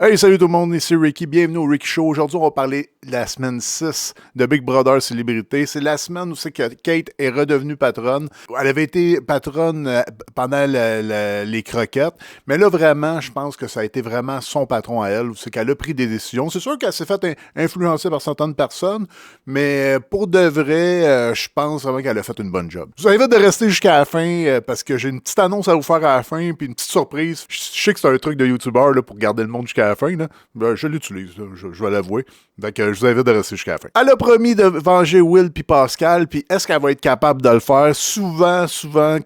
Hey, salut tout le monde, ici Ricky, bienvenue au Ricky Show. Aujourd'hui, on va parler de la semaine 6 de Big Brother Célébrité. C'est la semaine où c'est que Kate est redevenue patronne. Elle avait été patronne pendant les croquettes, mais là, vraiment, je pense que ça a été vraiment son patron à elle, où c'est qu'elle a pris des décisions. C'est sûr qu'elle s'est fait influencer par certaines personnes, mais pour de vrai, je pense vraiment qu'elle a fait une bonne job. Je vous invite de rester jusqu'à la fin, parce que j'ai une petite annonce à vous faire à la fin, puis une petite surprise. Je sais que c'est un truc de YouTuber là, pour garder le monde jusqu'à la fin. Là. Ben, je l'utilise, là, je vais l'avouer. Donc, je vous invite de rester jusqu'à la fin. Elle a promis de venger Will puis Pascal, puis est-ce qu'elle va être capable de le faire? Souvent,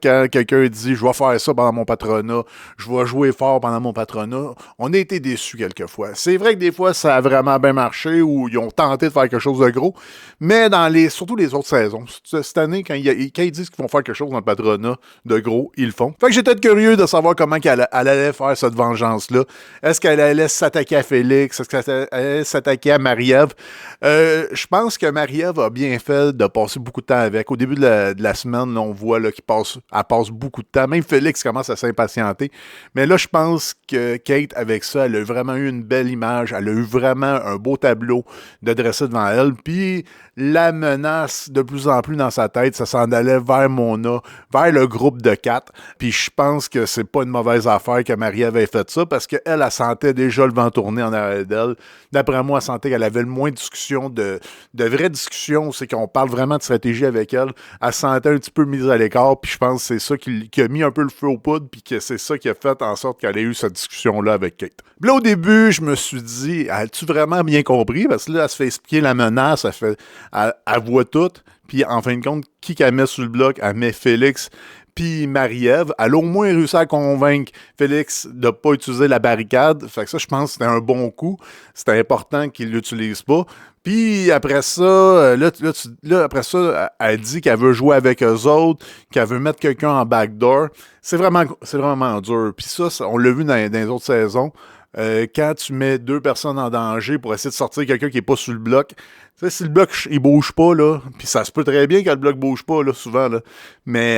quand quelqu'un dit « Je vais faire ça pendant mon patronat, je vais jouer fort pendant mon patronat », on a été déçus quelquefois. C'est vrai que des fois, ça a vraiment bien marché ou ils ont tenté de faire quelque chose de gros, mais surtout les autres saisons. Cette année, quand ils disent qu'ils vont faire quelque chose dans le patronat de gros, ils le font. Fait que j'étais curieux de savoir comment elle allait faire cette vengeance-là. Est-ce qu'elle allait s'attaquer à Félix? Est-ce qu'elle allait s'attaquer à Marie-Ève? Je pense que Marie-Ève a bien fait de passer beaucoup de temps avec. Au début de la semaine, là, on voit là, elle passe beaucoup de temps. Même Félix commence à s'impatienter. Mais là, je pense que Kate, avec ça, elle a vraiment eu une belle image. Elle a eu vraiment un beau tableau de dresser devant elle. Puis la menace, de plus en plus dans sa tête, ça s'en allait vers Mona, vers le groupe de 4. Puis je pense que c'est pas une mauvaise affaire que Marie-Ève ait fait ça parce qu'elle, elle sentait déjà le vent tourner en arrière d'elle. D'après moi, elle sentait qu'elle avait le moins de discussions, de vraies discussions, c'est qu'on parle vraiment de stratégie avec elle. Elle se sentait un petit peu mise à l'écart, puis je pense que c'est ça qui a mis un peu le feu aux poudres, puis que c'est ça qui a fait en sorte qu'elle ait eu cette discussion-là avec Kate. Puis là, au début, je me suis dit, as-tu vraiment bien compris? Parce que là, elle se fait expliquer la menace, elle voit tout, puis en fin de compte, qui qu'elle met sur le bloc? Elle met Félix, puis Marie-Ève, elle a au moins réussi à convaincre Félix de ne pas utiliser la barricade. Fait que ça, je pense que c'était un bon coup. C'était important qu'il ne l'utilise pas. Puis après ça, après ça, elle dit qu'elle veut jouer avec eux autres, qu'elle veut mettre quelqu'un en backdoor. C'est vraiment dur. Puis ça, on l'a vu dans les autres saisons. Quand tu mets deux personnes en danger pour essayer de sortir quelqu'un qui n'est pas sur le bloc, tu sais, si le bloc il bouge pas, là, puis ça se peut très bien que le bloc bouge pas, là, souvent, là, mais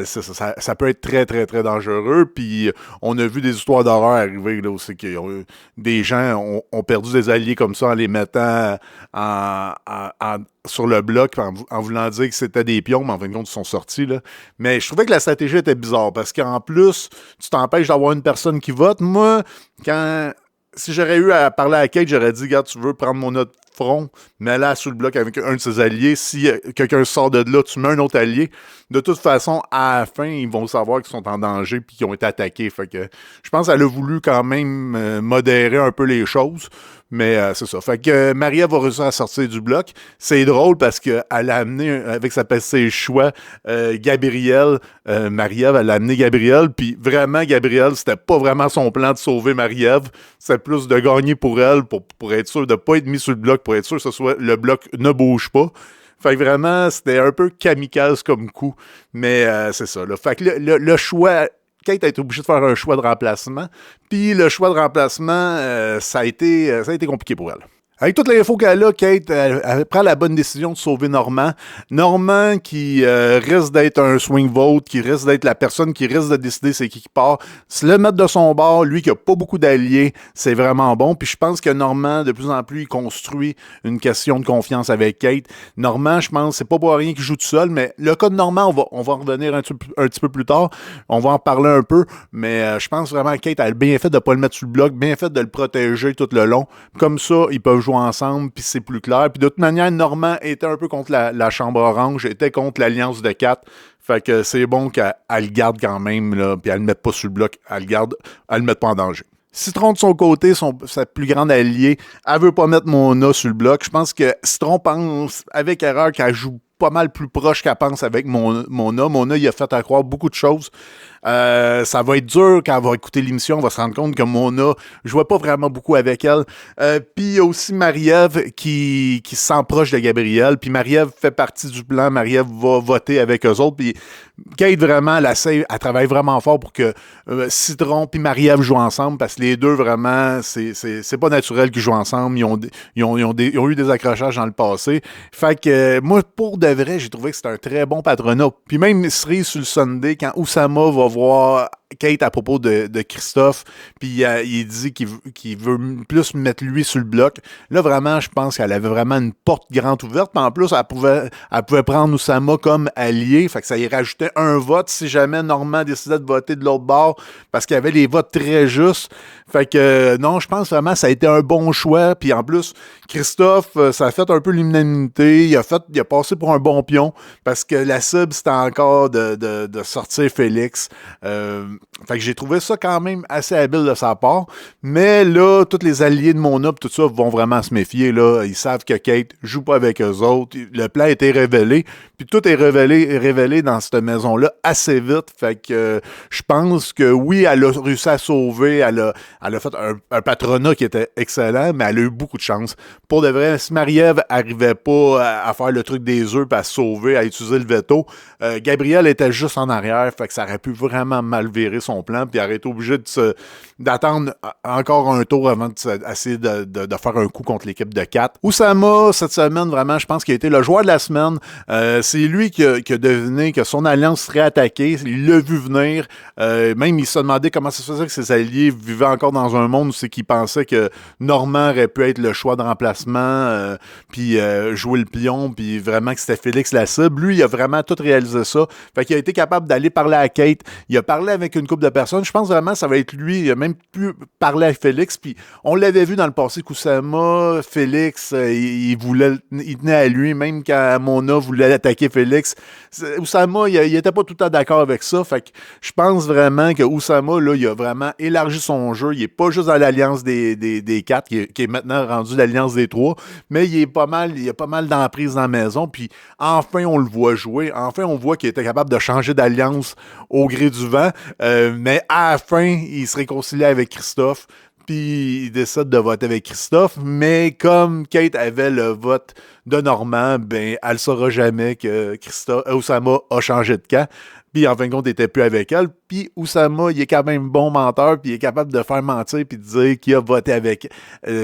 ça peut être très, très, très dangereux. Puis on a vu des histoires d'horreur arriver, là, aussi, des gens ont perdu des alliés comme ça en les mettant sur le bloc en voulant dire que c'était des pions, mais en fin de compte, ils sont sortis. Là. Mais je trouvais que la stratégie était bizarre parce qu'en plus, tu t'empêches d'avoir une personne qui vote. Moi, si j'aurais eu à parler à Kate, j'aurais dit, regarde, tu veux prendre mon autre front, mets-la sous le bloc avec un de ses alliés. Si quelqu'un sort de là, tu mets un autre allié. De toute façon, à la fin, ils vont savoir qu'ils sont en danger et qu'ils ont été attaqués. Fait que je pense qu'elle a voulu quand même modérer un peu les choses. Mais c'est ça. Fait que Marie-Ève va réussir à sortir du bloc. C'est drôle parce qu'elle a amené, avec ses choix, Gabriel. Marie-Ève, elle a amené Gabriel. Puis vraiment, Gabriel, c'était pas vraiment son plan de sauver Marie-Ève. C'était plus de gagner pour elle, pour être sûr de ne pas être mis sur le bloc, pour être sûr que le bloc ne bouge pas. Fait que vraiment, c'était un peu kamikaze comme coup. Mais c'est ça. Là. Fait que le choix... Kate a été obligée de faire un choix de remplacement. Puis le choix de remplacement, ça a été compliqué pour elle. Avec toute l'info qu'elle a, Kate, elle prend la bonne décision de sauver Normand. Normand qui risque d'être un swing vote, qui risque d'être la personne qui risque de décider c'est qui part. Se le mettre de son bord, lui qui a pas beaucoup d'alliés, c'est vraiment bon. Puis je pense que Normand, de plus en plus, il construit une question de confiance avec Kate. Normand, je pense, c'est pas pour rien qu'il joue tout seul, mais le cas de Normand, on va en revenir un petit peu plus tard. On va en parler un peu, mais je pense vraiment que Kate a bien fait de pas le mettre sur le bloc, bien fait de le protéger tout le long. Comme ça, ils peuvent jouer ensemble, puis c'est plus clair. Puis de toute manière, Normand était un peu contre la Chambre Orange, était contre l'Alliance de 4. Fait que c'est bon qu'elle le garde quand même, là, puis elle le mette pas sur le bloc, elle le garde, elle le mette pas en danger. Citron, de son côté, sa plus grande alliée, elle veut pas mettre Mona sur le bloc. Je pense que Citron pense, avec erreur, qu'elle joue pas mal plus proche qu'elle pense avec Mona. Mona, il a fait à croire beaucoup de choses. Ça va être dur quand elle va écouter l'émission, on va se rendre compte que Mona jouait pas vraiment beaucoup avec elle. Puis il y a aussi Marie-Ève qui se sent proche de Gabriel. Puis Marie-Ève fait partie du plan. Marie-Ève va voter avec eux autres. Puis Kate, vraiment, elle travaille vraiment fort pour que Citron puis Marie-Ève jouent ensemble parce que les deux, vraiment, c'est pas naturel qu'ils jouent ensemble. Ils ont eu des accrochages dans le passé. Fait que moi, pour de vrai, j'ai trouvé que c'était un très bon patronat. Puis même cerise sur le Sunday, quand Oussama va voir Kate à propos de Christophe, puis il dit qu'il veut plus mettre lui sur le bloc. Là, vraiment, je pense qu'elle avait vraiment une porte grande ouverte, puis en plus, elle pouvait prendre Oussama comme allié, fait que ça y rajoutait un vote si jamais Normand décidait de voter de l'autre bord, parce qu'il y avait les votes très justes. Fait que non, je pense vraiment que ça a été un bon choix, puis en plus, Christophe, ça a fait un peu l'unanimité, il a passé pour un bon pion, parce que la cible, c'était encore de sortir Félix. Fait que j'ai trouvé ça quand même assez habile de sa part. Mais là, tous les alliés de Mona tout ça vont vraiment se méfier. Là. Ils savent que Kate joue pas avec eux autres. Le plan a été révélé. Puis tout est révélé dans cette maison-là assez vite. Fait que je pense que oui, elle a réussi à sauver. Elle a fait un patronat qui était excellent, mais elle a eu beaucoup de chance. Pour de vrai, si Marie-Ève n'arrivait pas à faire le truc des œufs, puis à sauver, à utiliser le veto, Gabriel était juste en arrière. Fait que ça aurait pu vraiment mal virer son plan, puis elle aurait été obligé d'attendre encore un tour avant d'essayer de faire un coup contre l'équipe de 4. Oussama, cette semaine, vraiment, je pense qu'il a été le joueur de la semaine. C'est lui qui a deviné que son alliance serait attaquée. Il l'a vu venir. Même, il se demandait comment ça se faisait que ses alliés vivaient encore dans un monde où c'est qu'il pensait que Normand aurait pu être le choix de remplacement, puis jouer le pion, puis vraiment que c'était Félix la cible. Lui, il a vraiment tout réalisé ça. Fait qu'il a été capable d'aller parler à Kate. Il a parlé avec une couple de personnes. Je pense vraiment que ça va être lui. Il a même pu parler à Félix. Puis on l'avait vu dans le passé qu'Oussama, Félix, il tenait à lui. Même quand Mona voulait attaquer Félix, Oussama, il était pas tout le temps d'accord avec ça. Fait que je pense vraiment que Oussama, là, il a vraiment élargi son jeu. Il est pas juste dans l'alliance des 4, qui est maintenant rendu l'alliance des 3, mais il a pas mal d'emprise dans la maison. Puis enfin, on le voit jouer. Enfin, on voit qu'il était capable de changer d'alliance au gré du vent. Mais à la fin, il se réconcilie avec Christophe. Puis il décide de voter avec Christophe. Mais comme Kate avait le vote de Normand, ben elle ne saura jamais que Oussama a changé de camp. Puis en fin de compte, il n'était plus avec elle. Puis Oussama, il est quand même bon menteur, puis il est capable de faire mentir, puis de dire qu'il a voté avec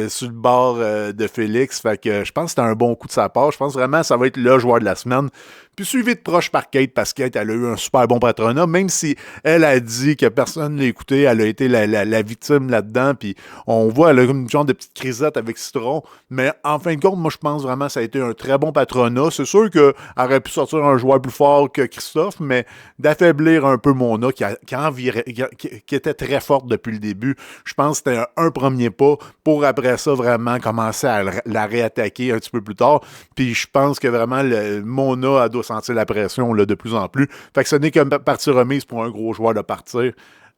sur le bord de Félix. Fait que je pense que c'était un bon coup de sa part. Je pense vraiment que ça va être le joueur de la semaine. Puis suivi de proche par Kate, parce que Kate, elle a eu un super bon patronat, même si elle a dit que personne ne l'a écouté, elle a été la victime là-dedans, puis on voit, elle a une genre de petite crisette avec Citron, mais en fin de compte, moi, je pense vraiment que ça a été un très bon patronat. C'est sûr qu'elle aurait pu sortir un joueur plus fort que Christophe, mais d'affaiblir un peu Mona, qui était très forte depuis le début, je pense que c'était un premier pas pour après ça, vraiment commencer à la réattaquer un petit peu plus tard, puis je pense que vraiment, Mona, doit sentir la pression là, de plus en plus. Fait que ce n'est qu'une partie remise pour un gros joueur de partir.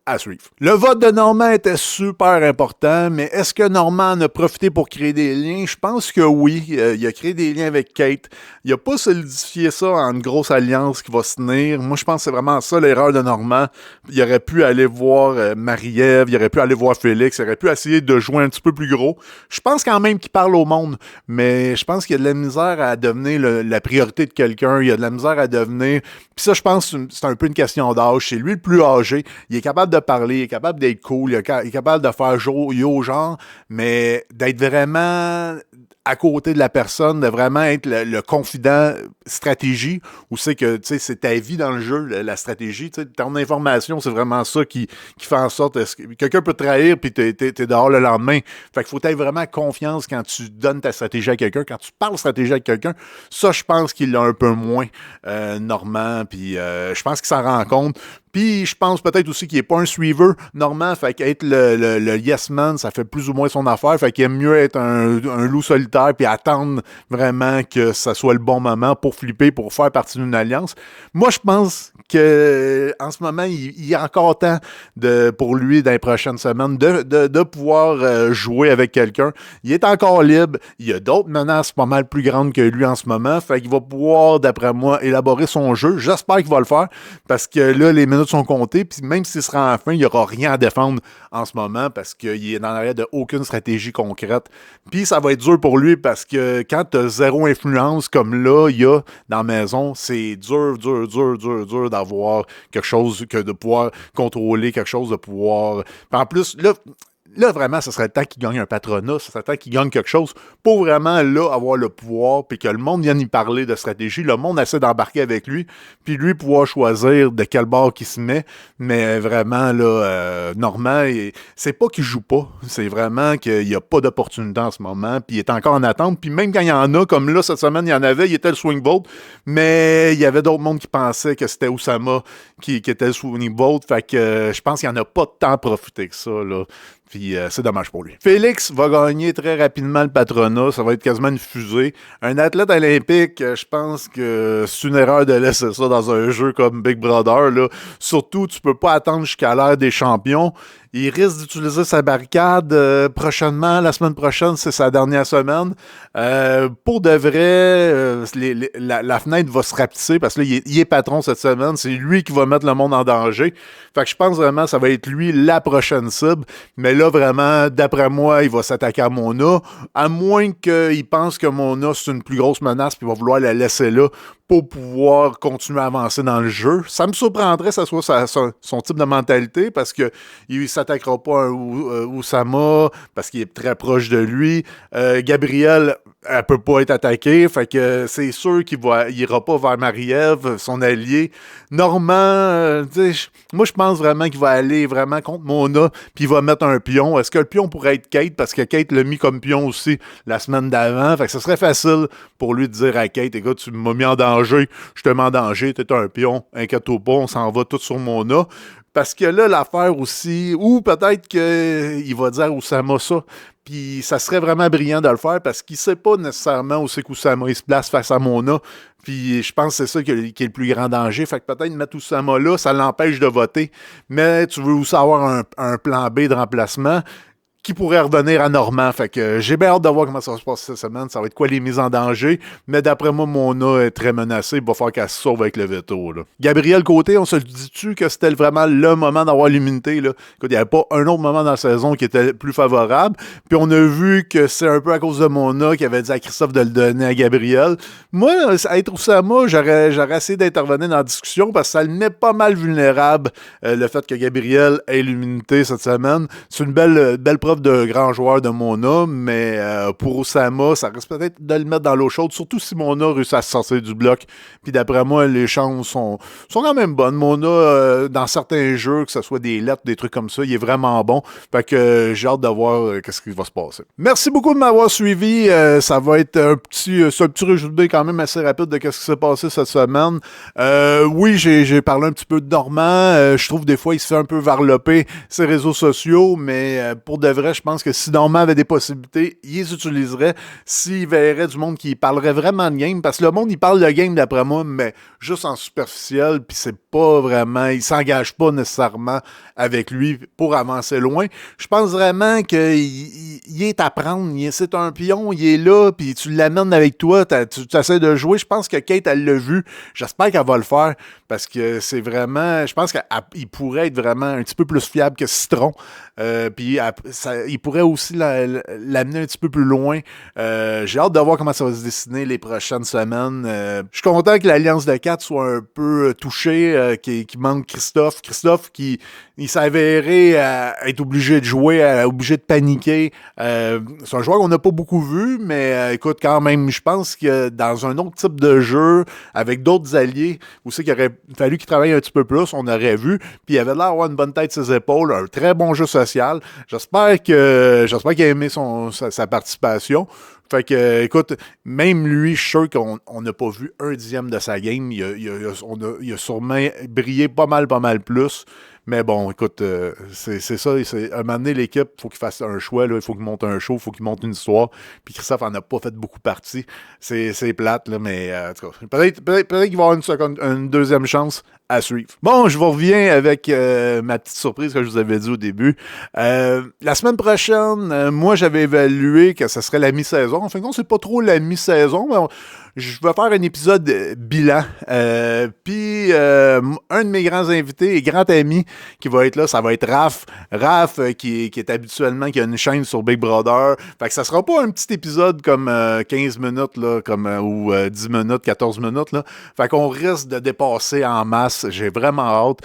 À suivre. Le vote de Normand était super important, mais est-ce que Normand en a profité pour créer des liens? Je pense que oui. Il a créé des liens avec Kate. Il n'a pas solidifié ça en une grosse alliance qui va se tenir. Moi, je pense que c'est vraiment ça l'erreur de Normand. Il aurait pu aller voir Marie-Ève, il aurait pu aller voir Félix, il aurait pu essayer de jouer un petit peu plus gros. Je pense quand même qu'il parle au monde, mais je pense qu'il y a de la misère à devenir la priorité de quelqu'un. Il y a de la misère à devenir... Puis ça, je pense que c'est un peu une question d'âge. C'est lui le plus âgé. Il est capable de parler, il est capable d'être cool, il est capable de faire yo genre, mais d'être vraiment à côté de la personne, de vraiment être le confident stratégie, où c'est que c'est ta vie dans le jeu, la stratégie. Ton information, c'est vraiment ça qui fait en sorte que quelqu'un peut te trahir puis t'es dehors le lendemain. Fait qu'il faut avoir vraiment confiance quand tu donnes ta stratégie à quelqu'un, quand tu parles stratégie avec quelqu'un. Ça, je pense qu'il l'a un peu moins, Normand, puis je pense qu'il s'en rend compte. Puis je pense peut-être aussi qu'il n'est pas un suiveur, Normand, fait qu'être le yes man, ça fait plus ou moins son affaire, fait qu'il aime mieux être un loup solitaire puis attendre vraiment que ça soit le bon moment pour flipper, pour faire partie d'une alliance. Moi, je pense que en ce moment, il y a encore temps pour lui dans les prochaines semaines de pouvoir jouer avec quelqu'un. Il est encore libre, il y a d'autres menaces pas mal plus grandes que lui en ce moment, fait qu'il va pouvoir, d'après moi, élaborer son jeu. J'espère qu'il va le faire, parce que là, les minutes sont comptées, puis même s'il sera en fin, il n'y aura rien à défendre en ce moment, parce qu'il est dans l'arrière de aucune stratégie concrète. Puis ça va être dur pour lui, parce que quand tu as zéro influence, comme là, il y a dans la maison, c'est dur d'avoir quelque chose, de pouvoir contrôler quelque chose, de pouvoir... Puis en plus, là, là, vraiment, ce serait le temps qu'il gagne un patronat, ce serait le temps qu'il gagne quelque chose pour vraiment, là, avoir le pouvoir, puis que le monde vienne y parler de stratégie, le monde essaie d'embarquer avec lui, puis lui pouvoir choisir de quel bord qu'il se met, mais vraiment, là, Normand, c'est pas qu'il joue pas, c'est vraiment qu'il n'y a pas d'opportunité en ce moment, puis il est encore en attente, puis même quand il y en a, comme là, cette semaine, il y en avait, il était le swing vote, mais il y avait d'autres mondes qui pensaient que c'était Oussama qui était le swing vote, fait que je pense qu'il n'y en a pas tant à profiter que ça, là. Puis c'est dommage pour lui. Félix va gagner très rapidement le patronat. Ça va être quasiment une fusée. Un athlète olympique, je pense que c'est une erreur de laisser ça dans un jeu comme Big Brother, là. Surtout, tu peux pas attendre jusqu'à l'ère des champions. Il risque d'utiliser sa barricade prochainement. La semaine prochaine, c'est sa dernière semaine. Pour de vrai, la fenêtre va se rapetisser parce que là, il est patron cette semaine. C'est lui qui va mettre le monde en danger. Fait que je pense vraiment que ça va être lui la prochaine cible. Mais là, vraiment, d'après moi, il va s'attaquer à Mona. À moins qu'il pense que Mona, c'est une plus grosse menace puis il va vouloir la laisser là pour pouvoir continuer à avancer dans le jeu. Ça me surprendrait que ça soit son type de mentalité parce qu'il ne s'attaquera pas à Oussama parce qu'il est très proche de lui. Gabriel, elle peut pas être attaquée, fait que c'est sûr qu'il ira pas vers Marie-Ève, son allié. Normand, moi je pense vraiment qu'il va aller vraiment contre Mona puis il va mettre un pion. Est-ce que le pion pourrait être Kate parce que Kate l'a mis comme pion aussi la semaine d'avant, fait que ce serait facile pour lui de dire à Kate, écoute, tu m'as mis en danger, je te mets en danger, t'es un pion, inquiète-toi pas, on s'en va tout sur Mona. Parce que là, l'affaire aussi, ou peut-être qu'il va dire à Oussama ça, puis ça serait vraiment brillant de le faire parce qu'il sait pas nécessairement où c'est qu'Oussama il se place face à Mona. Puis je pense que c'est ça qui est le plus grand danger. Fait que peut-être mettre Oussama là, ça l'empêche de voter. Mais tu veux aussi avoir un plan B de remplacement qui pourrait revenir à Normand. Fait que j'ai bien hâte de voir comment ça va se passer cette semaine. Ça va être quoi les mises en danger. Mais d'après moi, Mona est très menacée. Il va falloir qu'elle se sauve avec le veto. Là. Gabriel Côté, on se le dit-tu que c'était vraiment le moment d'avoir l'immunité? Là? Écoute, il n'y avait pas un autre moment dans la saison qui était plus favorable. Puis on a vu que c'est un peu à cause de Mona qui avait dit à Christophe de le donner à Gabriel. Moi, à être Oussama, j'aurais essayé d'intervenir dans la discussion parce que ça le met pas mal vulnérable, le fait que Gabriel ait l'immunité cette semaine. C'est une belle preuve de grand joueur de Mona, mais pour Oussama, ça risque peut-être de le mettre dans l'eau chaude, surtout si Mona réussit à se sortir du bloc. Puis d'après moi, les chances sont quand même bonnes. Mona, dans certains jeux, que ce soit des lettres, des trucs comme ça, il est vraiment bon. Fait que j'ai hâte de voir qu'est-ce qui va se passer. Merci beaucoup de m'avoir suivi. Ça va être un petit résumé quand même assez rapide de qu'est-ce qui s'est passé cette semaine. Oui, j'ai parlé un petit peu de Normand. Je trouve des fois, il se fait un peu varloper ses réseaux sociaux, mais pour de vrai, je pense que si Normand avait des possibilités, il les utiliserait. S'il verrait du monde qui parlerait vraiment de game, parce que le monde, il parle de game d'après moi, mais juste en superficiel, puis c'est pas vraiment, il s'engage pas nécessairement avec lui pour avancer loin. Je pense vraiment qu'il est à prendre. C'est un pion, il est là, puis tu l'amènes avec toi, tu essaies de jouer. Je pense que Kate, elle l'a vu. J'espère qu'elle va le faire, parce que c'est vraiment, je pense qu'il pourrait être vraiment un petit peu plus fiable que Citron. Puis il pourrait aussi l'amener un petit peu plus loin. J'ai hâte de voir comment ça va se dessiner les prochaines semaines. Je suis content que l'Alliance de 4 soit un peu touchée, qu'il manque Christophe. Christophe qui il s'avérait être obligé de jouer, obligé de paniquer. C'est un joueur qu'on n'a pas beaucoup vu, mais écoute, quand même, je pense que dans un autre type de jeu, avec d'autres alliés, aussi qu'il aurait fallu qu'il travaille un petit peu plus, on aurait vu. Puis il avait l'air d'avoir une bonne tête sur ses épaules, un très bon jeu social. J'espère qu'il a aimé sa participation. Fait que, écoute, même lui, je suis sûr qu'on n'a pas vu un dixième de sa game. Il a sûrement brillé pas mal plus. Mais bon, écoute, c'est ça. À un moment donné, l'équipe, il faut qu'il fasse un choix. Là, il faut qu'il monte un show, il faut qu'il monte une histoire. Puis Christophe en a pas fait beaucoup partie. C'est plate, là, mais en tout cas, peut-être qu'il va avoir une deuxième chance à suivre. Bon, je vous reviens avec ma petite surprise que je vous avais dit au début. La semaine prochaine, moi, j'avais évalué que ce serait la mi-saison. En fin de compte, c'est pas trop la mi-saison, mais je vais faire un épisode bilan. Puis, un de mes grands invités et grands amis qui va être là, ça va être Raph. Raph, qui est habituellement, qui a une chaîne sur Big Brother. Fait que ça sera pas un petit épisode comme 15 minutes, là, ou 10 minutes, 14 minutes. Là. Fait qu'on risque de dépasser en masse. J'ai vraiment hâte.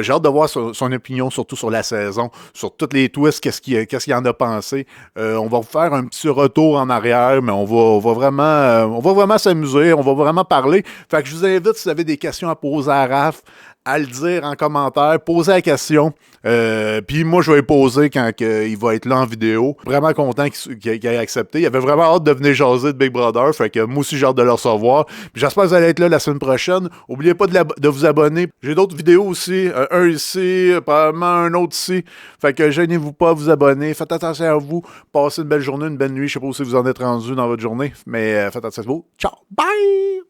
J'ai hâte de voir son opinion, surtout sur la saison, sur tous les twists, qu'est-ce qu'il en a pensé. On va vous faire un petit retour en arrière, mais on va vraiment s'amuser, on va vraiment parler. Fait que je vous invite, si vous avez des questions à poser à Raph, à le dire en commentaire, poser la question. Puis moi, je vais poser quand il va être là en vidéo. Vraiment content qu'il ait accepté. Il avait vraiment hâte de venir jaser de Big Brother. Fait que moi aussi, j'ai hâte de le recevoir. Puis j'espère que vous allez être là la semaine prochaine. N'oubliez pas de vous abonner. J'ai d'autres vidéos aussi. Un ici, probablement un autre ici. Fait que gênez-vous pas à vous abonner. Faites attention à vous. Passez une belle journée, une belle nuit. Je sais pas si vous en êtes rendu dans votre journée. Mais faites attention à vous. Ciao. Bye!